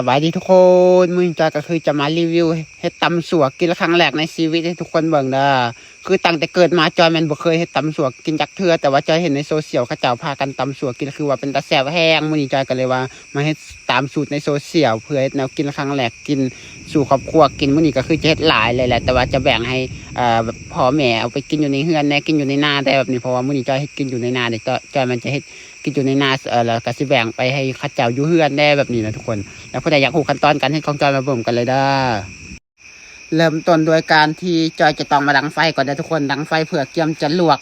บายดีทุกคนมื้อนี้จอยก็คือจะมารีวิวเฮ็ดตำสัวกินครั้งแรกในชีวิตให้ทุกคนเบิ่งเด้อคือตั้งแต่เกิดมาจอยแม่นบ่เคยเฮ็ดตำสัวกินจักเทื่อแต่ว่าจอยเห็นในโซเชียลเขาเจ้าพากันตำสัวกินคือว่าเป็นตาแซ่บแฮงมื้อนี้จอยก็เลยว่ามาเฮ็ดตามสูตรในโซเชียลเพื่อเฮ็ดแนวกินครั้งแรกกินสู่ครอบครัวกินมื้อนี้ก็คือจะเฮ็ดหลายเลยแหละแต่ว่าจะแบ่งให้แบบพ่อแม่เอาไปกินอยู่ในเฮือนแน่กินอยู่ในนาได้แบบนี้เพราะว่ามื้อนี้จอยเฮ็ดกินอยู่ในนาเด้จอยมันจะเฮ็ดกินอยู่ในนาแล้วก็สิแบ่งไปให้เขาเจ้าอยู่เฮือนได้แบบนี้นะทุกคนแล้วผู้ใดอยากรู้ขั้นตอนการเฮ็ดของจอยมาเบิ่งกันเลยเด้อเริ่มต้นโดยการที่จอยจะต้องมาดังไฟก่อนนะทุกคนดังไฟเพื่อเกี๊ยมจะลวก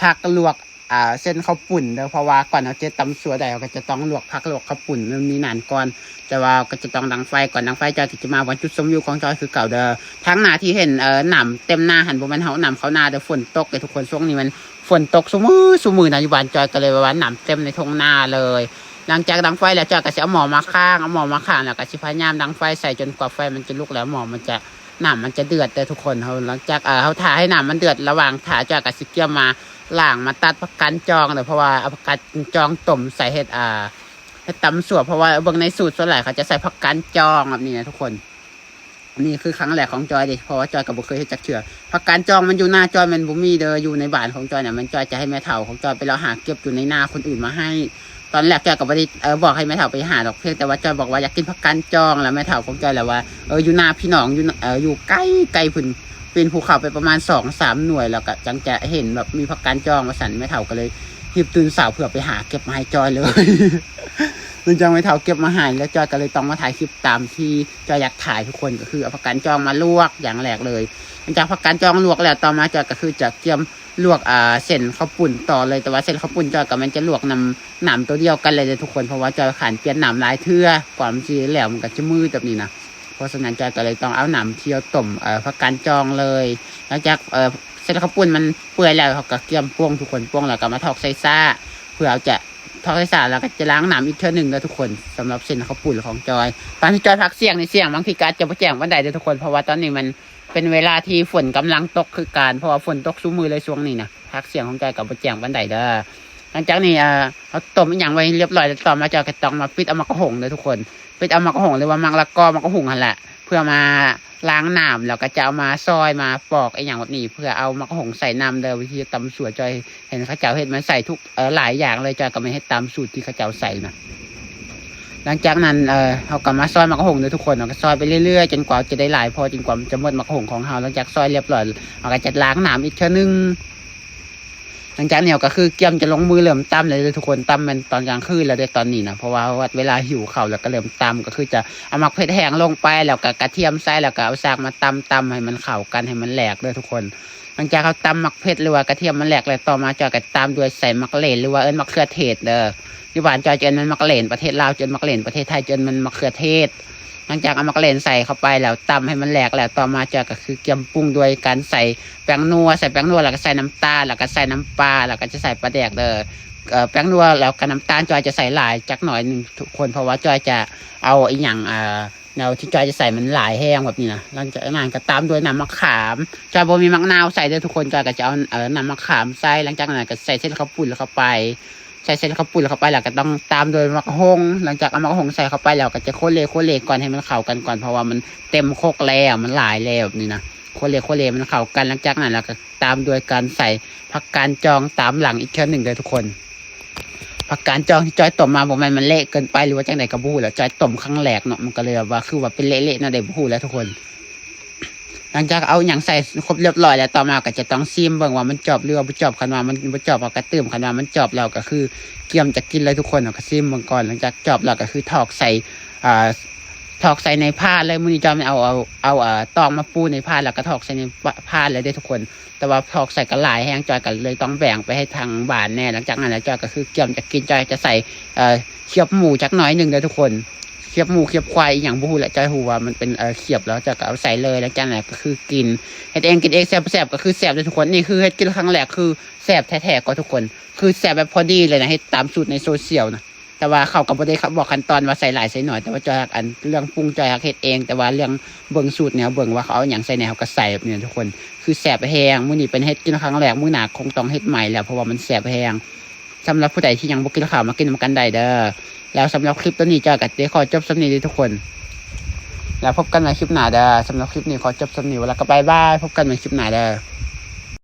ผักลวกเส้นข้าวปุ่นเด้อเพราะว่าก่อนเราจะตำสัวได้เราก็จะต้องลวกผักลวกข้าวปุ่นมันมีนานก่อนแต่ว่าก็จะต้องดังไฟก่อนดังไฟจอยจะมาวันจุดชมวิวของจอยคือเก่าเด้อทั้งหน้าที่เห็นหนำเต็มหน้าหันบ่แม่นเฮาหนำเขาหน้าเด้อฝนตกเลยทุกคนช่วงนี้มันฝนตกซุมื้อนะอยู่บ้านจอยก็เลยว่าหนำเต็มในทุ่งนาเลยหลังจากดังไฟแล้วจอยก็จะเอาหม้อมาข้างแล้วก็สิพยายามดังไฟใส่จนกว่าไฟมันจะลุกแล้วหม้อมันจะน้ำมันจะเดือดเด้อทุกคนหลังจากเขาถ่าให้น้ำมันเดือดระหว่างถ่าจอยก็สิเกี่ยมมาล้างมาตัดผักกาดจองเด้อเพราะว่าเอาผักกาดจองต้มใส่เฮ็ดตำสัวเพราะว่าเบิ่งในสูตรส่วนใหญ่เขาจะใส่ผักกาดจองแบบนี้นะทุกคนนี่คือครั้งแรกของจอยดิเพราะว่าจอยก็บ่เคยเฮ็ดจักเทื่อผักกาดจองมันอยู่หน้าจอยมันบ่มีเด้ออยู่ในบ้านของจอยเนี่ยมันจอยจะให้แม่เฒ่าของจอยไปแล้วหาเก็บอยู่ในนาคนอื่นมาให้ตอนแรกจอยก็บ่ได้บอกให้แม่เฒ่าไปหาดอกเพียงแต่ว่าจอยบอกว่าอยากกินผักกาดจองแล้วแม่เฒ่าของจอยแหละว่าอยู่นาพี่น้องอยู่ใกล้ๆพุ่นเป็นภูเขาไปประมาณ 2-3 หน่วยแล้วก็จังจะเห็นแบบมีผักกาดจองว่าสั่นแม่เฒ่าก็เลยรีบตื่นสายเพื่อไปหาเก็บมาให้จอยเลยหลังจากแม่เฒ่าเก็บมาให้แล้วจอยก็เลยต้องมาถ่ายคลิปตามที่จอยอยากถ่ายทุกคนก็คือเอาผักกาดจองมาลวกอย่างแรกเลยหลังจากผักกาดจองลวกแล้วต่อมาจอยก็คือจะเตรียมลวกเส้นข้าวปุ่นต่อเลยแต่ว่าเส้นข้าวปุ่นจอยกับมันจะลวกน้ำตัวเดียวกันเลยทุกคนเพราะว่าจอยขันเปลี่ยนน้ำหลายเทื่อกว่ามันจะแล้วมันก็จะมืดแบบนี้นะเพราะฉะนั้นจอยก็เลยต้องเอาน้ำเที่ยวต้มผักกาดจองเลยหลังจากเส้นข้าวปุ่นมันเปื่อยแล้วเขาก็เกี่ยมป้วงทุกคนป้วงแล้วก็มาทอกใส่ซ่าเพื่อเอาจะทอกใส่ซ่าแล้วก็จะล้างน้ำอีกเทื่อนึงแล้วทุกคนสำหรับเส้นข้าวปุ่นของจอยตอนที่จอยพักเสี่ยงในเสี่ยงบางทีการจะไปแจ้งวันใดทุกคนเพราะว่าตอนนี้มันเป็นเวลาที่ฝนกำลังตกคือการเพราะว่าฝนตกซุมือเลยช่วงนี้นะพักเสียงของใจกับแจงบันไดเด้อหลังจากนี้เขาต้มอย่างไว้เรียบร้อยแล้วต่อมาจะกระตองมาปิดเอามากระหงเลยทุกคนปิดเอามากระหงหรือว่ามังละกอมากระหงหันแหละเพื่อมาล้างน้ำแล้วก็จะเอามาซอยมาปอกไอ้อย่างแบบนี้เพื่อเอามากระหงใส่น้ำเด้อวิธีตำสัวจอยเห็นเขาเจ้าเห็ดมันใส่ทุกหลายอย่างเลยจอยก็ไม่ให้ตามสูตรที่เขาเจ้าใส่นะหลังจากนั้นเขาก็มาซอยมะกะหงเลยทุกคนเราก็ซอยไปเรื่อยๆจนกว่าจะได้หลายพอจนกว่าจะหมดมะกะหงของเราหลังจากซอยเรียบร้อยเราก็จะล้างน้ำอีกเท่านึงหลังจากนี้ก็คือเกี่ยมจะลงมือเริ่มตำเลยทุกคนตำมันตอนกลางคืนแล้วได้ตอนนี้นะเพราะว่าเวลาหิวข้าวแล้วก็เริ่มตำก็คือจะเอามักเผ็ดแห้งลงไปแล้วก็กระเทียมใส่แล้วก็เอาซากมาตำให้มันเข้ากันให้มันแหลกเลยทุกคนหลังจากเขาตำมักเผ็ดหรือว่ากระเทียมมันแหลกแล้วต่อมาจะกระตามด้วยใส่มักเหลนหรือว่ามะเขือเทศเด้อที่บ้านจอยเจนมันมะเขือเทศประเทศลาวเจนมะเขือเทศประเทศไทยเจนมันมะเขือเทศหลังจากเอามะเขือเทศใส่เข้าไปแล้วตำให้มันแหลกแล้วต่อมาจะก็คือเกี่ยมปรุงด้วยการใส่แป้งนัวแล้วก็ใส่น้ำตาลแล้วก็ใส่น้ำปลาแล้วก็จะใส่ปลาแดกเด้อแป้งนัวแล้วก็น้ำตาลจอยจะใส่หลายจักหน่อยนึงทุกคนเพราะว่าจอยจะเอาอีหยังแนวที่จอยจะใส่มันหลายแห้งแบบนี้นะหลังจากนั้นก็ตามด้วยน้ำมะขามจอยบ่มีมะนาวใส่ด้วยทุกคนจอยก็จะเอาน้ำมะขามใส่หลังจากนั้นก็ใส่เส้นข้าวปุ้นเข้าไปใส่เส้นข้าวปุ้นเข้าไปแล้วก็ต้องตามโดยมะกะหงหลังจากเอามะกะหงใส่เข้าไปแล้วก็จะโคเลก่อนให้มันเข้ากันก่อนเพราะว่ามันเต็มโคกแล้วมันหลายแล้วแบบนี้นะโคเลมันเข้ากันหลังจากนั้นแล้วก็ตามโดยการใส่ผักกาดจองตามหลังอีกเท่านึงเลยทุกคนผักกาดจองที่จอยต้มมาบอกมันเละเกินไปหรือว่าจังไหนก็บ่ฮู้แล้วจอยต้มครั้งแรกเนาะมันก็เลยว่าคือว่าเป็นเละๆน่ะได้บ่ฮู้แล้วทุกคนหลังจากเอาอย่างใส่ครบเรียบร้อยแล้วต่อมาก็จะต้องซิมเบิ่งว่ามันจบหรือว่าบ่จบคันว่ามันบ่จบก็ตื้มคันว่ามันจบแล้วก็คือเกี่ยมจะกินเลยทุกคนก็ซิมเบิ่งก่อนหลังจากจบแล้วก็คือถอกใส่ในผ้าเลยมื้อนี้จอมเอาตองมาปูในผ้าแล้วก็ถอกใส่ในผ้าเลยได้ทุกคนแต่ว่าถอกใส่กระหลายแห้งจอยก็เลยต้องแบ่งไปให้ทางบ้านแน่หลังจากนั้นแล้วจอยก็คือเกี่ยมจะกินจอยจะใส่เคียบหมูจักหน่อยนึงเลยทุกคนเคียบหมูเคียบควายอย่างบ่ฮู้แหละจอยฮู้ว่ามันเป็นเคียบแล้วจอยก็เอาใส่เลยหลังจากนั้นก็คือกินเฮ็ดเองกินเองแซ่บๆก็คือแซ่บเลยทุกคนนี่คือเฮ็ดกินครั้งแรกคือแซ่บแท้ๆก็ทุกคนคือแซ่บแบบพอดีเลยนะเฮ็ดตามสูตรในโซเชียลนะแต่ว่าเขาก็บ่ได้บอกขั้นตอนว่าใส่หลายใส่หน่อยแต่ว่าจอยอันเรื่องปรุงจอยเฮ็ดเองแต่ว่าเรื่องเบิ่งสูตรเนี่ยเบิ่งว่าเขาเอาหยังใส่แนวก็ใส่แบบนี้ทุกคนคือแซ่บแฮงมื้อนี้เป็นเฮ็ดกินครั้งแรกมื้อหน้าคงต้องเฮ็ดใหม่แล้วเพราะว่ามันแซ่บแฮงสำหรับผู้ใดที่ยังบ่กินข้าวมากินกันได้เด้อ แล้วสำหรับคลิปตัวนี้จอยกับเจ๊ขอจบสำนีทุกคนแล้วพบกันใหม่คลิปหน้าเด้อสำหรับคลิปนี้ขอจบสำนีแล้วก็บายบายพบกันใหม่คลิปหน้าเด้อ